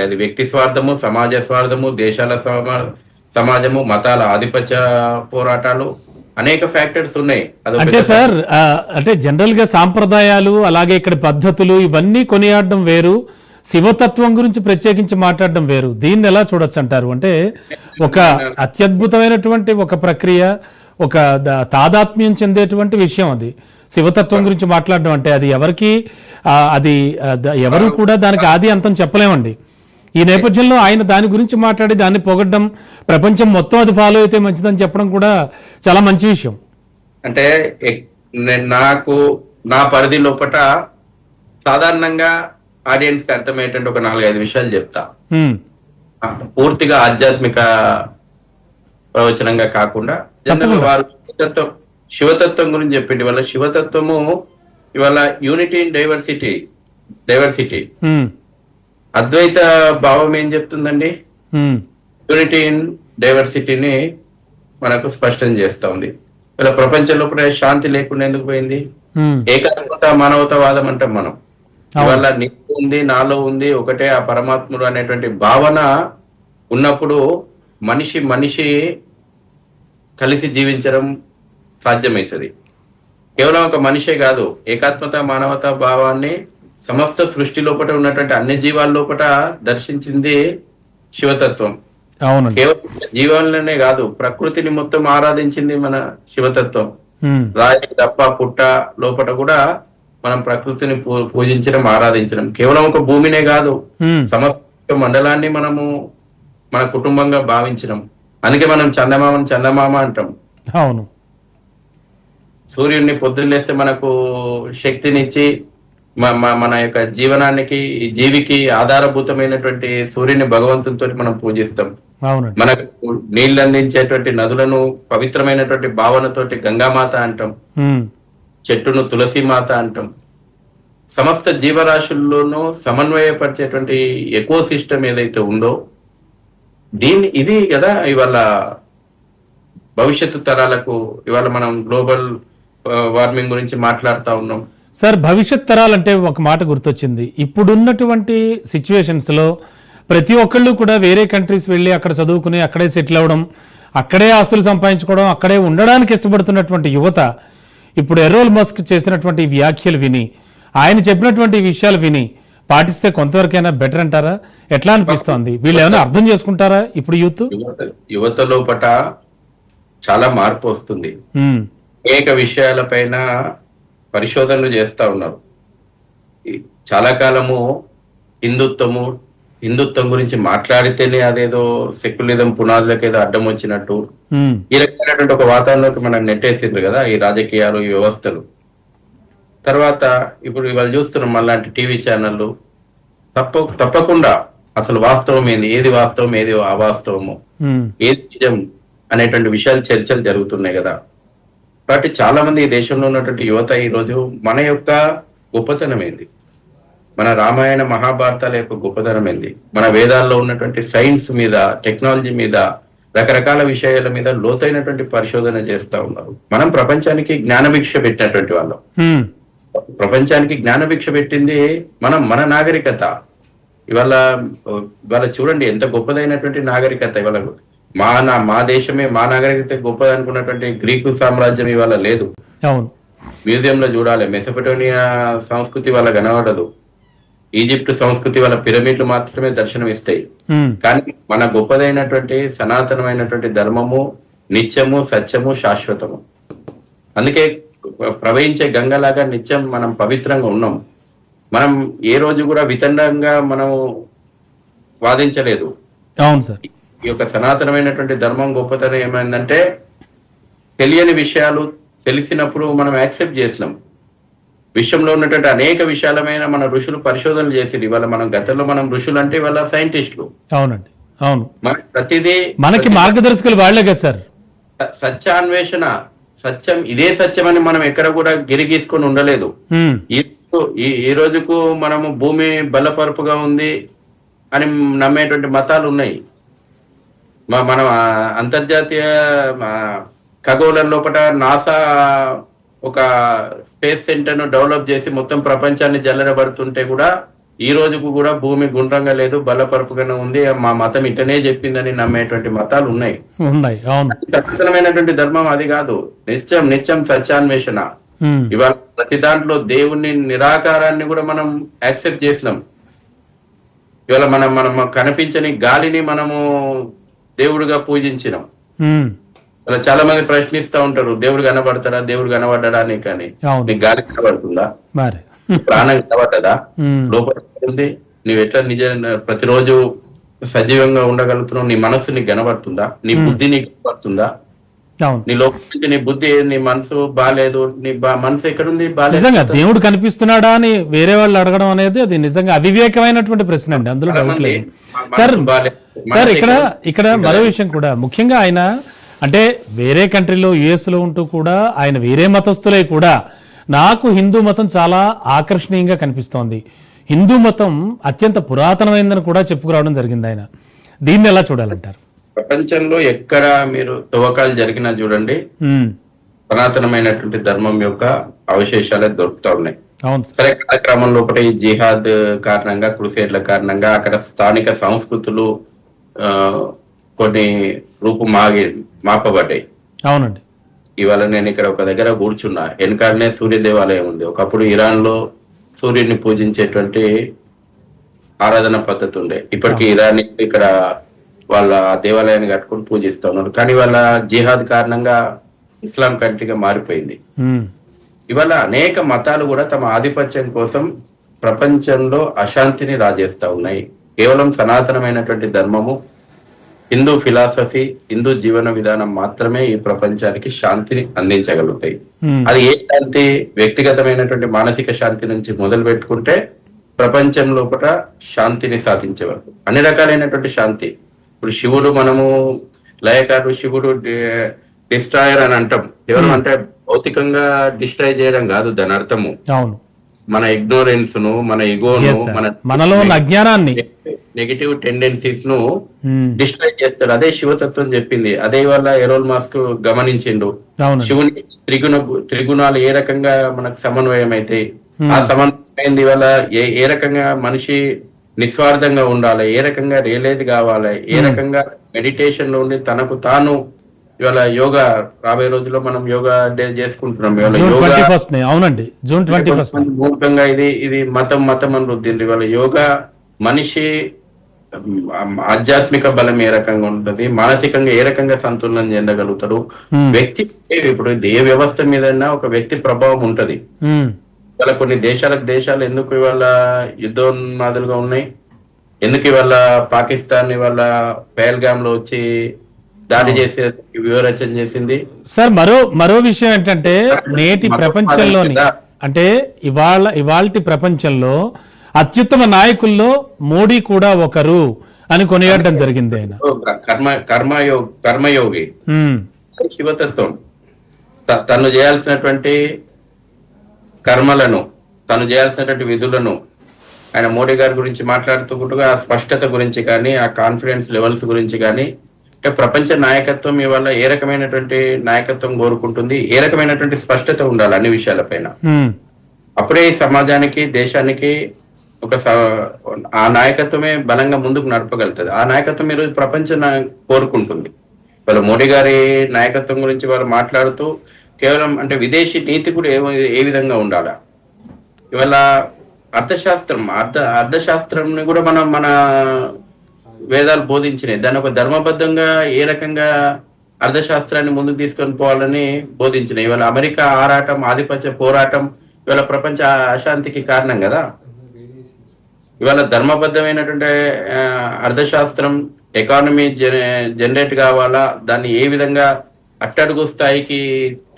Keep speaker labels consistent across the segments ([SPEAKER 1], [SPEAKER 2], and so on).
[SPEAKER 1] అది వ్యక్తి స్వార్థము, సమాజ స్వార్థము, దేశాల సమాజము, మతాల ఆధిపత్య పోరాటాలు, అనేక ఫ్యాక్టర్స్ ఉన్నాయి.
[SPEAKER 2] అంటే సార్ అంటే జనరల్ గా సాంప్రదాయాలు అలాగే ఇక్కడ పద్ధతులు ఇవన్నీ కొనియాడడం వేరు, శివతత్వం గురించి ప్రత్యేకించి మాట్లాడడం వేరు. దీన్ని ఎలా చూడొచ్చు అంటారు? అంటే ఒక అత్యద్భుతమైనటువంటి ఒక ప్రక్రియ, ఒక తాదాత్మ్యం చెందేటువంటి విషయం అది. శివతత్వం గురించి మాట్లాడడం అంటే అది ఎవరికి అది ఎవరు కూడా దానికి ఆది అంతం చెప్పలేమండి. ఈ నేపథ్యంలో ఆయన దాని గురించి మాట్లాడి దాన్ని పొగడ్డం, ప్రపంచం మొత్తం అది ఫాలో అయితే మంచిదని చెప్పడం కూడా చాలా మంచి విషయం.
[SPEAKER 1] అంటే నాకు నా పరిధి లోపల సాధారణంగా ఆడియన్స్ కి అర్థమయ్యేటువంటి ఒక 4-5 విషయాలు చెప్తా. పూర్తిగా ఆధ్యాత్మిక ప్రవచనంగా కాకుండా జనరల్ వారు శివతత్వం గురించి చెప్పింది. ఇవాళ శివతత్వము ఇవాళ యూనిటీ ఇన్ డైవర్సిటీ అద్వైత భావం ఏం చెప్తుందండి? యూనిటీ ఇన్ డైవర్సిటీని మనకు స్పష్టం చేస్తా ఉంది. ఇలా ప్రపంచంలో కూడా శాంతి లేకుండా ఎందుకు పోయింది? ఏకాత్మత మానవతావాదం అంటాం మనం. ఇవాళ నీకు ఉంది, నాలో ఉంది, ఒకటే ఆ పరమాత్ముడు అనేటువంటి భావన ఉన్నప్పుడు మనిషి కలిసి జీవించడం సాధ్యమవుతుంది. కేవలం ఒక మనిషే కాదు, ఏకాత్మత మానవతా భావాన్ని సమస్త సృష్టి లోపల ఉన్నటువంటి అన్ని జీవాల లోపల దర్శించింది శివతత్వం. కేవలం జీవాలనే కాదు, ప్రకృతిని మొత్తం ఆరాధించింది మన శివతత్వం. రాయి దప్ప పుట్ట లోపల కూడా మనం ప్రకృతిని పూజించడం, ఆరాధించడం. కేవలం ఒక భూమినే కాదు, సమస్త మండలాన్ని మనము మన కుటుంబంగా భావించడం. అందుకే మనం చందమామ అంటాం.
[SPEAKER 2] అవును.
[SPEAKER 1] సూర్యుడిని పొద్దున్నేస్తే మనకు శక్తినిచ్చి మన యొక్క జీవనానికి, జీవికి ఆధారభూతమైనటువంటి సూర్యుని భగవంతునితో మనం పూజిస్తాం. మనకు నీళ్లు అందించేటువంటి నదులను పవిత్రమైనటువంటి భావనతోటి గంగామాత అంటాం. చెట్టును తులసి మాత అంటాం. సమస్త జీవరాశుల్లోనూ సమన్వయపరిచేటువంటి ఎకో సిస్టమ్ ఏదైతే ఉందో ఇది కదా ఇవాళ భవిష్యత్తు తరాలకు. ఇవాళ మనం గ్లోబల్ వార్మింగ్ గురించి మాట్లాడుతూ ఉన్నాం
[SPEAKER 2] సార్. భవిష్యత్ తరాలంటే ఒక మాట గుర్తొచ్చింది. ఇప్పుడున్నటువంటి సిచ్యువేషన్స్ లో ప్రతి ఒక్కళ్ళు కూడా వేరే కంట్రీస్ వెళ్ళి అక్కడ చదువుకుని అక్కడే సెటిల్ అవ్వడం, అక్కడే ఆస్తులు సంపాదించుకోవడం, అక్కడే ఉండడానికి ఇష్టపడుతున్నటువంటి యువత ఇప్పుడు ఎరోల్ మస్క్ చేసినటువంటి వ్యాఖ్యలు విని, ఆయన చెప్పినటువంటి విషయాలు విని పాటిస్తే కొంతవరకైనా బెటర్ అంటారా? ఎట్లా అనిపిస్తోంది? వీళ్ళు ఏమైనా అర్థం చేసుకుంటారా ఇప్పుడు
[SPEAKER 1] యువత లోపట చాలా మార్పు వస్తుంది. అనేక విషయాలపైన పరిశోధనలు చేస్తా ఉన్నారు. చాలా కాలము హిందుత్వం గురించి మాట్లాడితేనే అదేదో సెక్యులరిజం పునాదులకు ఏదో అడ్డం వచ్చినట్టు ఈ రకమైనటువంటి ఒక వాతావరణంలోకి మనం నెట్టేసిండ్రు కదా ఈ రాజకీయాలు, ఈ వ్యవస్థలు. తర్వాత ఇప్పుడు ఇవాళ చూస్తున్నాం మళ్ళాంటి టీవీ ఛానళ్ళు తప్పకుండా అసలు వాస్తవం ఏంది, ఏది వాస్తవం, ఏది అవాస్తవము, ఏది నిజం అనేటువంటి విషయాలు చర్చలు జరుగుతున్నాయి కదా. కాబట్టి చాలా మంది ఈ దేశంలో ఉన్నటువంటి యువత ఈరోజు మన యొక్క గొప్పతనం ఏంది, మన రామాయణ మహాభారతాల యొక్క గొప్పతనం ఏంది, మన వేదాల్లో ఉన్నటువంటి సైన్స్ మీద, టెక్నాలజీ మీద, రకరకాల విషయాల మీద లోతైనటువంటి పరిశోధన చేస్తా ఉన్నారు. మనం ప్రపంచానికి జ్ఞానభిక్ష పెట్టినటువంటి వాళ్ళం. ప్రపంచానికి జ్ఞానభిక్ష పెట్టింది మన నాగరికత. ఇవాళ చూడండి ఎంత గొప్పదైనటువంటి నాగరికత. ఇవాళ మా దేశమే, మా నాగరికత గొప్పది అనుకున్నటువంటి గ్రీకు సామ్రాజ్యం ఇవాళ లేదు. మ్యూజియంలో చూడాలి, మెసోపటోమియా సంస్కృతి వాళ్ళ కనబడదు, ఈజిప్ట్ సంస్కృతి వాళ్ళ పిరమిడ్లు మాత్రమే దర్శనం ఇస్తాయి. కానీ మన గొప్పదైనటువంటి సనాతనమైనటువంటి ధర్మము నిత్యము, సత్యము, శాశ్వతము. అందుకే ప్రవహించే గంగలాగా నిత్యం మనం పవిత్రంగా ఉన్నాం. మనం ఏ రోజు కూడా వితండంగా మనం వాదించలేదు.
[SPEAKER 2] అవును సార్.
[SPEAKER 1] ఈ యొక్క సనాతనమైనటువంటి ధర్మం గొప్పతనం ఏమైందంటే తెలియని విషయాలు తెలిసినప్పుడు మనం యాక్సెప్ట్ చేసినాం. విశ్వంలో ఉన్నటువంటి అనేక విషయాలమైన మన ఋషులు పరిశోధనలు చేసింది. ఇవాళ మనం గతంలో మనం ఋషులు అంటే ఇవాళ సైంటిస్టులు.
[SPEAKER 2] అవునండి, అవును.
[SPEAKER 1] ప్రతిదీ మనకి
[SPEAKER 2] మార్గదర్శకులు వాళ్ళే కదా సార్.
[SPEAKER 1] సత్యాన్వేషణ, సత్యం ఇదే సత్యం అని మనం ఎక్కడ కూడా గిరిగీసుకొని ఉండలేదు. ఈ రోజుకు మనము భూమి బలపరుపుగా ఉంది అని నమ్మేటువంటి మతాలు ఉన్నాయి. మనం అంతర్జాతీయ ఖగోళ లోపల నాసా ఒక స్పేస్ సెంటర్ ను డెవలప్ చేసి మొత్తం ప్రపంచాన్ని జల్లెడబడుతుంటే కూడా ఈ రోజుకు కూడా భూమి గుండ్రంగా లేదు, బలపరుపుగానే ఉంది, మా మతం ఇటనే చెప్పిందని నమ్మేటువంటి మతాలు ఉన్నాయి.
[SPEAKER 2] ఉన్నాయి, అవును.
[SPEAKER 1] ఖచ్చితమైనటువంటి ధర్మం అది కాదు. నిత్యం నిత్యం సత్యాన్వేషణ. ఇవాళ ప్రతి దాంట్లో దేవుణ్ణి నిరాకారాన్ని కూడా మనం యాక్సెప్ట్ చేసినాం. ఇవాళ మనం కనిపించని గాలిని మనము దేవుడిగా పూజించినాం. ఇలా చాలా మంది ప్రశ్నిస్తా ఉంటారు, దేవుడు కనబడతాడా, దేవుడు కనబడ్డాని కానీ. నీకు గాలి కనబడుతుందా? ప్రాణం కనబడ్డదా? లోపల ఉంది. నువ్వు ఎట్లా ప్రతిరోజు సజీవంగా ఉండగలుగుతున్నావు? నీ మనస్సు నీకు కనబడుతుందా? నీ బుద్ధి నీకు కనబడుతుందా? నీ లోపల నుంచి నీ బుద్ధి, నీ మనసు బాగాలేదు, నీ మనసు ఎక్కడుంది?
[SPEAKER 2] నిజంగా దేవుడు కనిపిస్తున్నాడా అని వేరే వాళ్ళు అడగడం అనేది అది నిజంగా అవివేకమైనటువంటి ప్రశ్న అండి, అందులో డౌట్ లేదు. సార్ ఇక్కడ మరో విషయం కూడా ముఖ్యంగా, ఆయన అంటే వేరే కంట్రీలో యుఎస్ లో ఉంటూ కూడా ఆయన వేరే మతస్థులే కూడా నాకు హిందూ మతం చాలా ఆకర్షణీయంగా కనిపిస్తోంది, హిందూ మతం అత్యంత పురాతనమైందని కూడా చెప్పుకురావడం జరిగింది. ఆయన దీన్ని ఎలా చూడాలంటారు?
[SPEAKER 1] ప్రపంచంలో ఎక్కడ మీరు తవ్వకాలు జరిగినా చూడండి, సనాతనమైనటువంటి ధర్మం యొక్క అవశేషాలే దొరుకుతా ఉన్నాయి. సరే, కాలక్రమంలో ఒకటి జిహాద్ కారణంగా, క్రుసేడ్ల కారణంగా అక్కడ స్థానిక సంస్కృతులు కొన్ని మాపబడ్డాయి.
[SPEAKER 2] అవునండి.
[SPEAKER 1] ఇవాళ నేను ఇక్కడ ఒక దగ్గర కూర్చున్నా, వెనకాలనే సూర్య దేవాలయం ఉంది. ఒకప్పుడు ఇరాన్ లో సూర్యుడిని పూజించేటువంటి ఆరాధన పద్ధతి ఉండే. ఇప్పటికీ ఇరాన్ ఇక్కడ వాళ్ళ దేవాలయాన్ని కట్టుకుని పూజిస్తా ఉన్నారు. కానీ వాళ్ళ జిహాద్ కారణంగా ఇస్లాం కంట్రీగా మారిపోయింది. ఇవాళ అనేక మతాలు కూడా తమ ఆధిపత్యం కోసం ప్రపంచంలో అశాంతిని రాజేస్తా ఉన్నాయి. కేవలం సనాతనమైనటువంటి ధర్మము, హిందూ ఫిలాసఫీ, హిందూ జీవన విధానం మాత్రమే ఈ ప్రపంచానికి శాంతిని అందించగలుగుతాయి. అది ఏ శాంతి? వ్యక్తిగతమైనటువంటి మానసిక శాంతి నుంచి మొదలు పెట్టుకుంటే ప్రపంచం లోపల శాంతిని సాధించే వరకు అన్ని రకాలైనటువంటి శాంతి. ఇప్పుడు శివుడు, మనము లయకారుడు, శివుడు డిస్ట్రాయర్ అని అంటాం. కేవలం అంటే భౌతికంగా డిస్ట్రాయ్ చేయడం కాదు దాని అర్థము. మన ఇగ్నోరెన్స్ ను, మన ఇగోను,
[SPEAKER 2] మనలో అజ్ఞానాన్ని,
[SPEAKER 1] నెగటివ్ టెండెన్సీస్ ను డిస్ట్రాయ్ చేస్తాడు. అదే శివతత్వం చెప్పింది. అదే వల్ల ఎరోల్ మాస్క్ గమనించిండు. శివుని త్రిగుణాలు ఏ రకంగా మనకు సమన్వయం అయితే, ఆ సమన్వయం వల్ల ఏ రకంగా మనిషి నిస్వార్థంగా ఉండాలి, ఏ రకంగా రియలైజ్ కావాలి, ఏ రకంగా మెడిటేషన్ లో ఉండి తనకు తాను. ఇవాళ యోగా రాబోయే రోజుల్లో మనం యోగా డే చేసుకుంటున్నాం.
[SPEAKER 2] అవునండి, జూన్ 21
[SPEAKER 1] మూలంగా ఇది మతం అని రుద్దింది. ఇవాళ యోగా మనిషి ఆధ్యాత్మిక బలం ఏ రకంగా ఉంటుంది, మానసికంగా ఏ రకంగా సంతులనం చెందగలుగుతారు. వ్యక్తి ఇప్పుడు ఏ వ్యవస్థ మీద ఒక వ్యక్తి ప్రభావం ఉంటది. ఇవాళ కొన్ని దేశాలు ఎందుకు ఇవాళ యుద్ధోన్మాదులుగా ఉన్నాయి? ఎందుకు ఇవాళ పాకిస్తాన్ ఇవాళ పహల్గామ్ లో వచ్చి దాడి చేసే వివరచన చేసింది?
[SPEAKER 2] సార్, మరో విషయం ఏంటంటే, నేటి ప్రపంచంలోని అంటే ఇవాల్టి ప్రపంచంలో అత్యుత్తమ నాయకుల్లో మోడీ కూడా ఒకరు అని కొనియాడడం జరిగింది. ఆయన
[SPEAKER 1] కర్మయోగి, శివతత్వం. తను చేయాల్సినటువంటి కర్మలను, తను చేయాల్సినటువంటి విధులను ఆయన మోడీ గారి గురించి మాట్లాడుతూ ఆ స్పష్టత గురించి కానీ, ఆ కాన్ఫిడెన్స్ లెవెల్స్ గురించి కానీ, అంటే ప్రపంచ నాయకత్వం ఇవాళ ఏ రకమైనటువంటి నాయకత్వం కోరుకుంటుంది, ఏ రకమైనటువంటి స్పష్టత ఉండాలి అన్ని విషయాలపైన. అప్పుడే సమాజానికి, దేశానికి ఆ నాయకత్వమే బలంగా ముందుకు నడపగలుగుతుంది. ఆ నాయకత్వం ఈరోజు ప్రపంచం కోరుకుంటుంది. వాళ్ళు మోడీ గారి నాయకత్వం గురించి వాళ్ళు మాట్లాడుతూ కేవలం అంటే విదేశీ నీతి కూడా ఏ విధంగా ఉండాలా. ఇవాళ అర్థశాస్త్రంని కూడా మన వేదాలు బోధించినాయి. దాన్ని ఒక ధర్మబద్ధంగా ఏ రకంగా అర్థశాస్త్రాన్ని ముందుకు తీసుకొని పోవాలని బోధించినాయి. ఇవాళ అమెరికా ఆరాటం, ఆధిపత్య పోరాటం ఇవాళ ప్రపంచ అశాంతికి కారణం కదా. ఇవాళ ధర్మబద్ధమైనటువంటి అర్థశాస్త్రం, ఎకానమీ జనరేట్ కావాలా, దాన్ని ఏ విధంగా అట్టడుగు స్థాయికి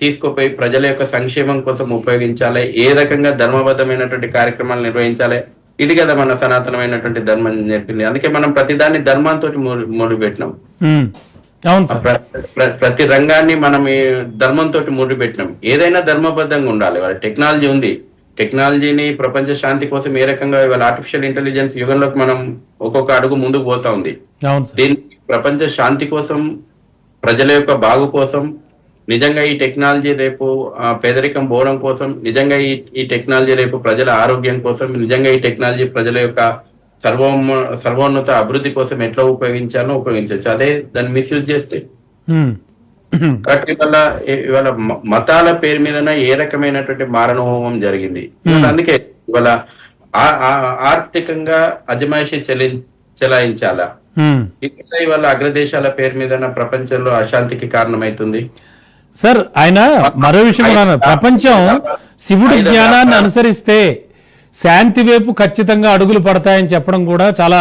[SPEAKER 1] తీసుకుపోయి ప్రజల యొక్క సంక్షేమం కోసం ఉపయోగించాలి, ఏ రకంగా ధర్మబద్ధమైనటువంటి కార్యక్రమాలు నిర్వహించాలి, ఇది కదా మన సనాతనమైనటువంటి ధర్మం చెప్పింది. అందుకే మనం ప్రతిదాన్ని ధర్మంతో ముడిపెట్టినాం. ప్రతి రంగాన్ని మనం ధర్మంతో ముడిపెట్టినాం. ఏదైనా ధర్మబద్ధంగా ఉండాలి. వాళ్ళ టెక్నాలజీ ఉంది, టెక్నాలజీని ప్రపంచ శాంతి కోసం ఏ రకంగా ఇవాళ ఆర్టిఫిషియల్ ఇంటెలిజెన్స్ యుగంలోకి మనం ఒక్కొక్క అడుగు ముందుకు పోతా ఉంది. దీన్ని ప్రపంచ శాంతి కోసం, ప్రజల యొక్క బాగు కోసం, నిజంగా ఈ టెక్నాలజీ రేపు పేదరికం పోవడం కోసం, నిజంగా ఈ టెక్నాలజీ రేపు ప్రజల ఆరోగ్యం కోసం, నిజంగా ఈ టెక్నాలజీ ప్రజల యొక్క సర్వోన్నత అభివృద్ధి కోసం ఎట్లా ఉపయోగించాలో ఉపయోగించవచ్చు. అదే దాన్ని మిస్యూజ్ చేస్తే కాబట్టి ఇవాళ మతాల పేరు మీద ఏ రకమైనటువంటి మారణహోమం జరిగింది. అందుకే ఇవాళ ఆర్థికంగా అజమాయిషి చెలాయించాలా, ఇవాళ అగ్రదేశాల పేరు మీద ప్రపంచంలో అశాంతికి కారణమైతుంది.
[SPEAKER 2] సార్ ఆయన మరో విషయం కూడా అన్నారు, ప్రపంచం శివుడి జ్ఞానాన్ని అనుసరిస్తే శాంతి వైపు ఖచ్చితంగా అడుగులు పడతాయని చెప్పడం కూడా చాలా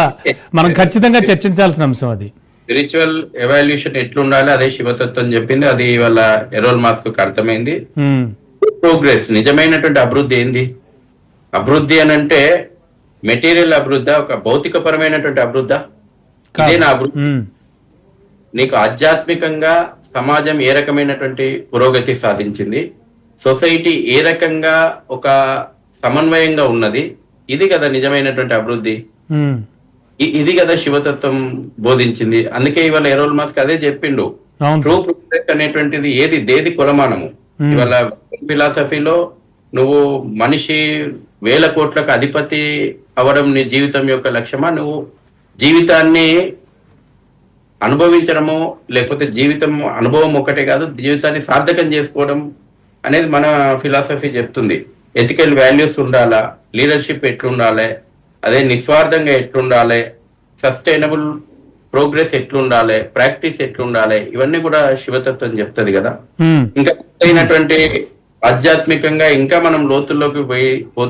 [SPEAKER 2] మనం ఖచ్చితంగా చర్చించాల్సిన అంశం. అది
[SPEAKER 1] స్పిరిచువల్ ఎవాల్యూషన్ ఎట్లుండాలి అదే శివతత్వం చెప్పింది. అది ఇవాళ ఎరోల్ మాస్క్ కు అర్థమైంది. ప్రోగ్రెస్, నిజమైనటువంటి అభివృద్ధి ఏంది? అభివృద్ధి అని అంటే మెటీరియల్ అభివృద్ధి, ఒక భౌతికపరమైనటువంటి అభివృద్ధి? ఇదే నా అభివృద్ధి. నీకు ఆధ్యాత్మికంగా సమాజం ఏ రకమైనటువంటి పురోగతి సాధించింది, సొసైటీ ఏ రకంగా ఒక సమన్వయంగా ఉన్నది, ఇది కదా నిజమైనటువంటి అభివృద్ధి. ఇది కదా శివతత్వం బోధించింది. అందుకే ఇవాళ ఎరోల్ మాస్క్ అదే చెప్పిండు, ట్రూ ప్రోగ్రెస్ అనేటువంటిది దేది కొలమానము. ఇవాళ ఫిలాసఫీలో నువ్వు మనిషి 1000 కోట్లకు అధిపతి అవడం నీ జీవితం యొక్క లక్ష్యమా, నువ్వు జీవితాన్ని అనుభవించడము, లేకపోతే జీవితం అనుభవం ఒకటే కాదు, జీవితాన్ని సార్థకం చేసుకోవడం అనేది మన ఫిలాసఫీ చెప్తుంది. ఎథికల్ వాల్యూస్ ఉండాలా, లీడర్షిప్ ఎట్లుండాలి, అదే నిస్వార్థంగా ఎట్లుండాలి, సస్టైనబుల్ ప్రోగ్రెస్ ఎట్లుండాలి, ప్రాక్టీస్ ఎట్లుండాలి, ఇవన్నీ కూడా శివతత్వం చెప్తుంది కదా. ఇంకా అయినటువంటి ఆధ్యాత్మికంగా ఇంకా మనం లోతుల్లోకి పోతూ